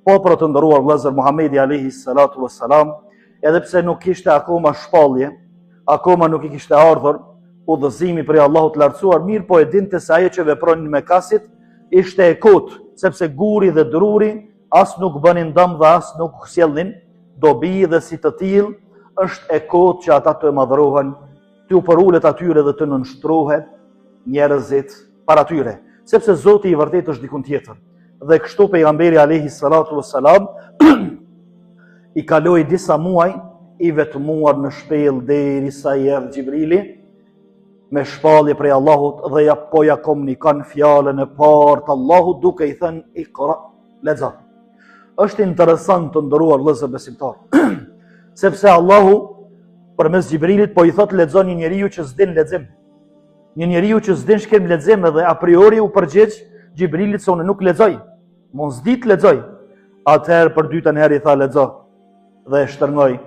Po për të nderuar vëllezër, Muhamedi alayhi salatu wassalam, edhe pse nuk kishte akoma shpallje, akoma nuk I kishte ardhur udhëzimi prej Allahut të lartësuar, mirë po e dinte se ajo që vepron në Mekasit ishte e kot, sepse guri dhe druri as nuk bënin dëm dhe as nuk sjellnin dobi, dhe si të tillë është e kot që ata të madhrohen, të u përulet atyre dhe të nënshtrohen njerëzit para tyre, sepse Zoti I vërtet është dikun tjetër. Dhe kështu pejgamberi alayhi salatu wassalam I kaloi disa muaj I vetmuar në shpellë derisa I erdhi Xhibrili me shpallje prej Allahut dhe ja komunikon fjalën e parë të Allahut duke I thënë Iqra, lexo. Është interesant të nderuar vëllezër besimtar, sepse Allahu përmes Xhibrilit po I thot lexo një njeriu që s'din lexim. Një njeriu që s'din shkelm lexim dhe a priori u përgjigj Xhibrilit se unë nuk lexoj. Mos di të lexoj. Atëherë për dytën herë I tha lexo dhe e shtrëngoi.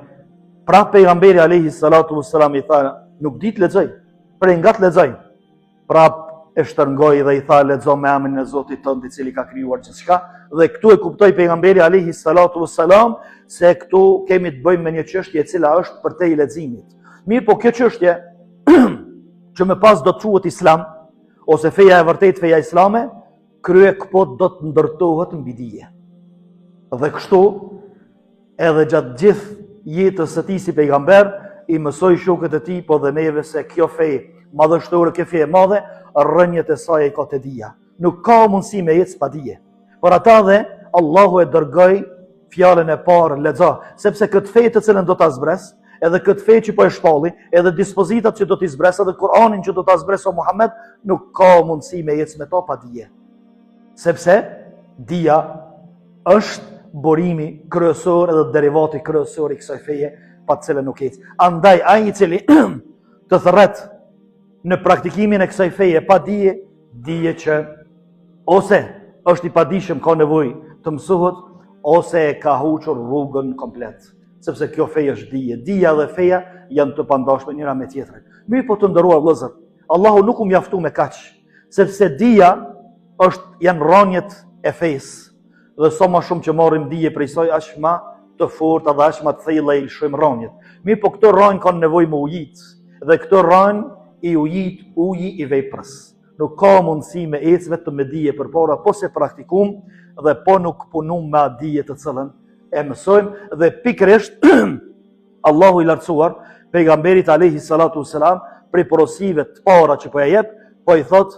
Pra pejgamberi alayhi salatu wassalam I tha nuk di të lexoj, prej nga të lexoj. Prap e shtrëngoi dhe I tha lexo me emrin e Zotit tënd I cili ka krijuar gjithçka. Dhe këtu e kuptoi pejgamberi alayhi salatu wassalam se këtu kemi të bëjmë me një çështje e cila është për te I leximit. Mirë, po kjo çështje që më pas do të thuhet Islam ose feja e vërtet, feja islame, krye këpot do të ndërtohet mbi dije. Dhe kështu, edhe gjatë gjithë jetës së tij si pejgamber, I mësoi shokët e tij, po dhe neve, se kjo fe madhështore, kjo fe e madhe, rrënjët e saj ka te dija. Nuk ka mundësi me jetë pa dije. Por ata dhe Allahu e dërgoi fjalën e parë lexo, sepse këtë fe të cilën do ta zbres, edhe këtë fe që po e shpalli, edhe dispozitat që do t'i zbres, edhe Kur'anin që do ta zbres o Muhammed, nuk ka mundësi me jetë me to pa dije. Sepse dija është burimi kryesor edhe derivati kryesor I kësaj feje pa të cilën nuk ecë. Andaj ai I cili të thërret në praktikimin e kësaj feje pa dije, dije që ose është I padijshëm, ka nevojë të mësohet, ose e ka huqur rrugën komplet. Sepse kjo feje është dije. Dija dhe feja janë të pandashme njëra me tjetrën. Mirë po të nderuar vëllezër, Allahu nuk u mjaftu me kaq, sepse dija janë rënjet e fesë. Dhe sa më shumë që marrim dije prej saj, aq më të forta dhe aq më të thella I lëshojmë rënjet. Mirë po këto rënj kanë nevojë me ujit, dhe këto rënj I ujit uji I veprës. Nuk ka mundësi me ecë vetëm me dije përpara, po se praktikum dhe po nuk punum me dije të cilën e mësojmë. Dhe pikërisht Allahu I lartësuar pejgamberit alayhi salatu wassalam prej porosive të para që po ja jep, po I thot,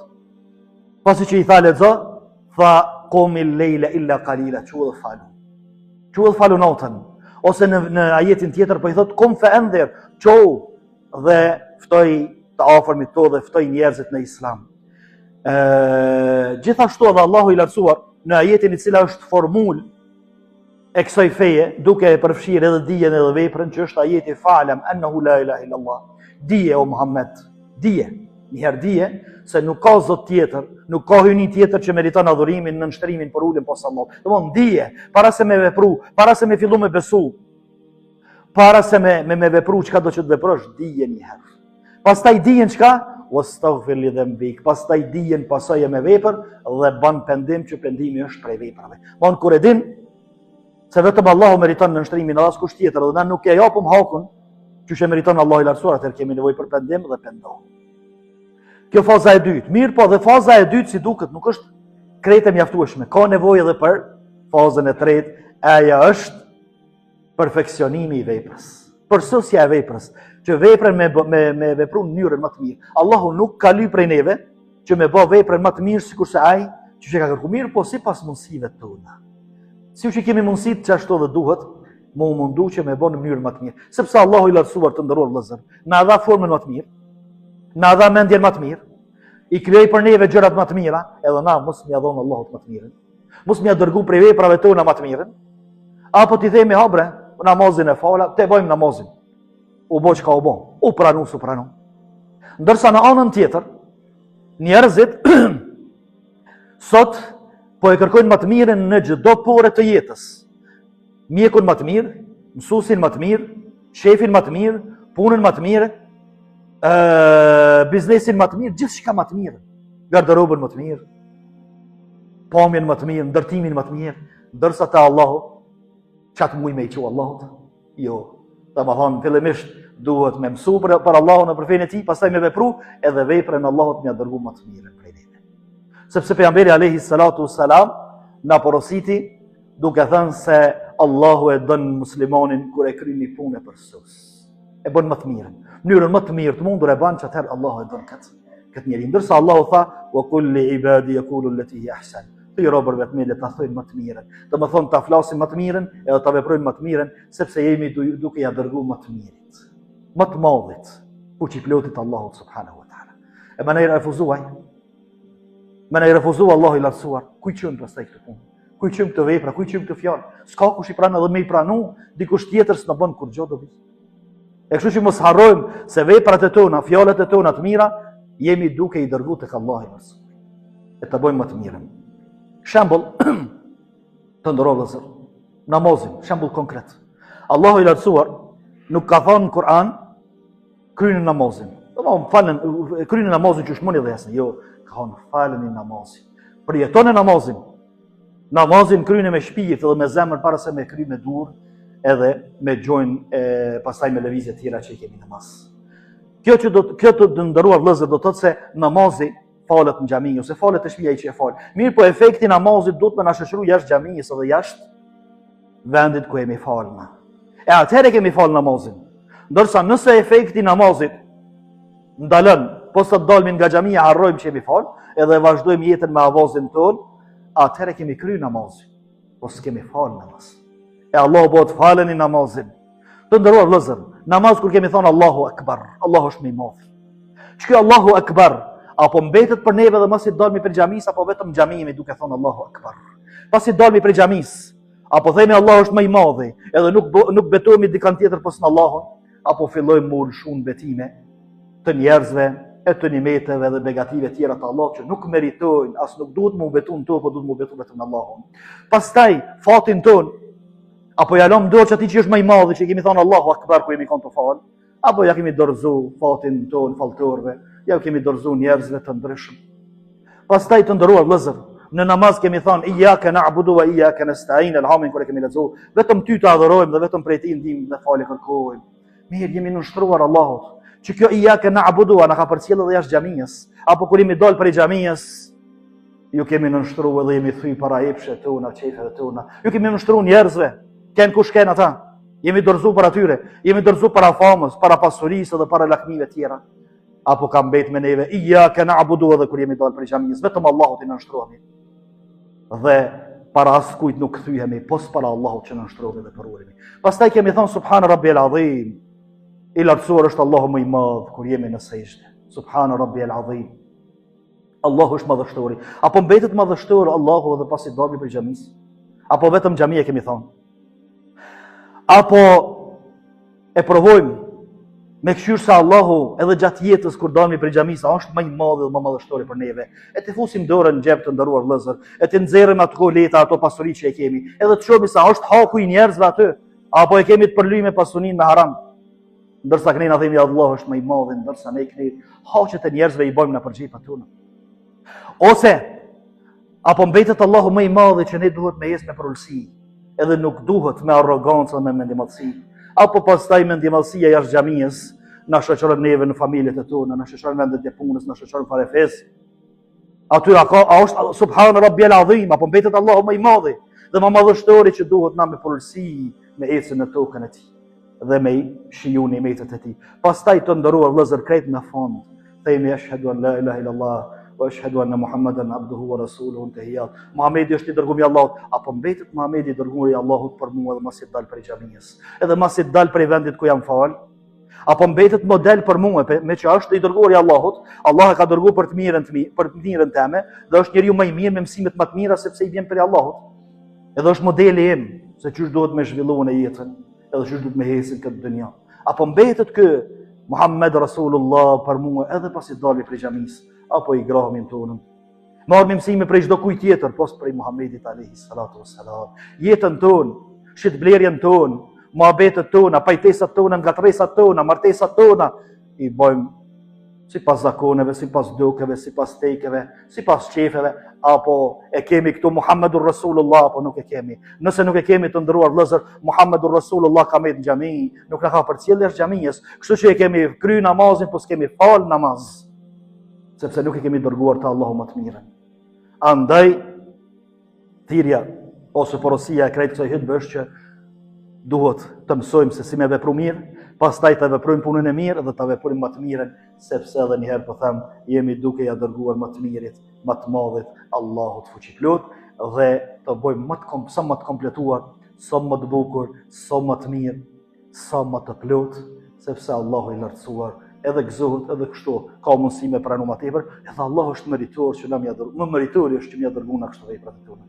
pasi që I tha lexo, tha qumi al-layla illa qalila, qull falu natën. Ose në ajetin tjetër po I thot kum fa anzir, dhe ftoi të afërmit to dhe ftoi njerëzit në Islam. Gjithashtu edhe Allahu I lartësuar në ajetin I cila është formul e kësaj feje, duke e përfshirë edhe dijen edhe veprën, që është ajeti fa'lam annahu la ilaha illallah. Dije o Muhammed, dije, njëherë dije se nuk ka zot tjetër, nuk ka hyjni tjetër që meriton adhurimin, në nshtrimin për ulën posa Allah. Domthon dije, para se me vepru, para se me fillu me besu, para se me vepru çka do që të veprosh, dije njëherë. Pastaj dijen çka? Wastaghfir li dhanbik. Pastaj dijen pasaj me vepër dhe bën pendim, që pendimi është prej veprave. Von kur e din se vetëm Allahu meriton në nshtrimin, as kush tjetër, dhe na nuk e japum hakun që që meriton Allahu I lartësuar, atëherë kemi nevojë për pendim dhe pendohem. Kjo faza e dytë. Mirë po, dhe faza e dytë si duket nuk është krejt e mjaftueshme. Ka nevojë edhe për fazën e tretë, ajo është perfeksionimi I veprës. Përsosja e veprës, që veprën me vepru në mënyrën më të mirë. Allahu nuk ka lyp prej neve që me bë veprën më të mirë sikurse ai që ka kërkuar, mirë po sipas mundësive tona. Si që kemi mundësit që ashtu dhe duhet, më mundu që me bo në mënyrën më të mirë. Sepse Allahu I lartësuar të nderuar vëllezër, na dha formën më të mirë, na dha mendjen më të mirë, I krijoi për neve gjërat më të mira, edhe na mos m'ia dhon Allahut më të mirën. Mos m'ia dërgu prej veprave tona më të mirën. Apo ti themi ha bre, namazin e fala, te bëjmë namazin. U bë çka u bë, u pranu su pranu. Ndërsa në anën tjetër, njerëzit sot po e kërkojnë më të mirën në çdo pore të jetës. Mjekun më të mirë, mësuesin më të mirë, shefin më të mirë, punën më të mirë, biznesin më të mirë, gjithçka më të mirë. Garderobën më të mirë, pamjen më të mirë, ndërtimin më të mirë. Ndërsa te Allahu, çat muj me i që Allahut? Jo. Dhe më thonë, fillimisht duhet me mësu për Allahun e për fejnë e ti, pastaj me vepru, edhe veprën Allahut me dërgu më të mire prej neve. Sepse pejgamberi alayhi salatu wassalam na porositi duke thënë se Allahu e dën muslimonin kur e kryen një punë për sos. E bën më të mirën. Mënyrën më të mirë të mundur e bën që atëherë Allahu e dën këtë njeri. Ndërsa Allahu tha, wa kulli ibadi yaqulu allati hi ahsan. Të robërve të mirë ta thojnë më të mirën. Do të thonë ta flasin më të mirën, edhe ta veprojnë më të mirën, sepse jemi duke ja dërguar më të mirit, më të madhit, fuqiplotit Allahut subhanahu wa taala. E më ne refuzuaj. Më ne refuzuar Allahu i lartësuar. Ku i çon pastaj këtë punë? Ku i çon këtë vepra? Ku i çon këtë fjalë? S'ka kush i pranon edhe me i pranu, dikush tjetër s'na bën kur gjë do vi. E kështu që mos harrojmë se veprat e tona, fjalët e tona të mira, jemi duke i dërguar tek Allahu i lartësuar. E ta bëjmë më të mirën. Shembull të ndërrodhësër, namazin, shembull konkret. Allahu i lartësuar nuk ka thënë në Kur'an kryeni namazin. Kryeni namazin që shmoni dhe jasnë. Jo, ka thënë faleni namazin. Përjetoni namazin. Namazin kryeni me shpirt dhe me zemër para se me kry me dur edhe me gjojnë pastaj me lëvizje tjera që i kemi namaz. Kjo të ndëruar vëllezër do të thotë se namazi falet në xhami ose falet te shtëpia ai që e fal. Mirë, po efekti i namazit duhet më na shoqëroj jashtë xhamisë edhe jashtë vendit ku jemi falna. E atëherë kemi fal namazin. Ndërsa nëse efekti i namazit ndalon, posa të dalmi nga xhamia harrojmë që jemi fal, edhe vazhdojmë jetën me avazin ton, atëherë kemi kryer namazin. Po s'kemi fal namaz. E Allahu po të faleni namazin. Të nderuar vëllezër, namaz kur kemi thonë Allahu Akbar, Allahu është më i madh. Çka Allahu Akbar apo mbetet për neve dhe mos i dalmi për xhamis apo vetëm xhamimi duke thonë Allahu Akbar. Pasi dalmi për xhamis, apo themi Allahu është më i madh, edhe nuk betohemi dikant tjetër posa Allahun, apo fillojmë mul shumë betime të njerëzve, e të nimeteve dhe negative tjera të Allahut që nuk meritojnë, as nuk duhet më betu në to, po duhet më betu vetëm në Allahun. Pastaj fatin ton, apo ja lëm dorë atij që është më i madh, që kemi thënë Allahu Akbar ku jemi këtu fal, apo ja kemi dorëzu fatin ton faltorëve, ja kemi dorëzu njerëzve të ndryshëm. Pastaj të nderuar vëllezër, në namaz kemi thënë iyyaka na'budu wa iyyaka nasta'in, elhamin kur e kemi lexuar, vetëm ty të adhurojmë dhe vetëm prej tij ndihmë dhe falë kërkojmë. Mirë, jemi nënshtruar Allahut. Që kjo iyyaka na'budu na ka përcjellë edhe jashtë xhamisë, apo kur jemi dal prej xhamisë, ju kemi nënshtruar dhe jemi thy para epshet tona, çefeve tona. Ju kemi nënshtruar njerëzve, ken kush ken ata. Jemi dorëzu para tyre, jemi dorëzu para famës, para pasurisë dhe para lakmive tjera. Apo ka mbet me neve iyyaka na'budu edhe kur jemi dal prej xhamisë, vetëm Allahut i nënshtrohemi. Dhe para askujt nuk kthehemi, pos para Allahut që nënshtrohemi dhe përuremi. Pastaj kemi thënë subhana rabbiyal azim. I lartësuar është Allahu më i madh kur jemi në sejdë. Subhana rabbiyal azim. Allahu është madhështori. Apo mbetet madhështor Allahu edhe pasi dalmi prej xhamisë? Apo vetëm xhamia kemi thënë? Apo e provojmë me këshyrë se Allahu edhe gjatë jetës kur dalmi prej xhamisë është më i madh dhe më madhështori për neve. E të fusim dorën në xhep të nderuar vëllezër, e të nxjerrim ato koleta, ato pasuri që e kemi, edhe të shohim sa është haku i njerëzve aty, apo e kemi të përlyme pasuninë me haram. Ndërsa ne na themi Allahu është më i madh, ndërsa ne keni haqet e njerëzve i bëjmë në përgjigje tona. Ose apo mbetet Allahu më i madh që ne duhet me jesë me përulësi, edhe nuk duhet me arrogancë dhe me mendimallësi. Apo pastaj mendimallësia jashtë xhamisë na shoqëron neve në familjet e tona, na shoqëron vendet e punës, na shoqëron farefes. Aty është subhana rabbiyal azim, apo mbetet Allahu më i madh dhe më madhështori që duhet na me përulësi me ecën në tokën e tij dhe me shiju nimetet e tij. Pastaj të nderuar vëllezër krejt në fund, themi ashhadu an la ilaha illallah wa ashhadu anna Muhammadan abduhu wa rasuluhu tahiyat. Muhamedi është i dërguari i Allahut, apo mbetet Muhamedi i dërguari i Allahut për mua edhe mos i dal prej xhamisë, edhe mos i dal prej vendit ku jam fal, apo mbetet model për mua me që është i dërguari i Allahut, Allah e ka dërguar për të mirën time, dhe është njeriu më i mirë me mësimet më të mira sepse i vjen prej Allahut. Edhe është modeli im se çish duhet me zhvilluar në jetën, edhe çish duhet me hesin këtë dynjë. Apo mbetet ky Muhammed Rasulullah për mua edhe pasi dalmi prej xhamisë, apo i gramin tonën. Marrë mësime prej çdo kujt tjetër, pos prej Muhamedit alayhi salatu wassalam. Jetën tonë, shitblerjen tonë, muhabetet tona, pajtesat tona, ngatresat tona, martesat tona, i bëjmë si pas zakoneve, si pas dukeve, si pas tekeve, si pas qefeve, apo e kemi këtu Muhammedur Rasulullah, apo nuk e kemi. Nëse nuk e kemi të ndëruar vëllezër, Muhammedur Rasulullah ka met në xhami, nuk na ka përcjellë xhamisë, kështu që e kemi kry namazin, po s'kemi fal namaz, sepse nuk e kemi dërguar të Allahu më të mirën. Andaj, thirrja ose porosia e krejt kësaj hutbe është që duhet të mësojmë se si me vepru mirë, pastaj të veprojmë punën e mirë dhe të veprojmë më të mirën, sepse edhe një herë po them, jemi duke ja dërguar më të mirit, më të madhit, Allahut fuqiplot, dhe të bëjmë sa më të kompletuar, sa më të bukur, sa më të mirë, sa më të plot, sepse Allahu i lartësuar edhe gëzohet edhe kështu ka mundësi me pranu më tepër, edhe Allah është meritor që na më dërgon, më meritori është që më dërgon na kështu veprat tona.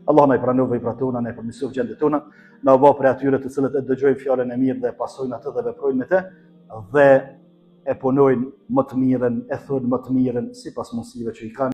Allah na i pranoj veprat tona, na i përmirësoj gjendjet tona, na bëj për atyre të cilët e dëgjojnë fjalën e mirë dhe pasojnë atë dhe veprojnë me të dhe e punojnë më të mirën, e thonë më të mirën sipas mundësive që i kanë.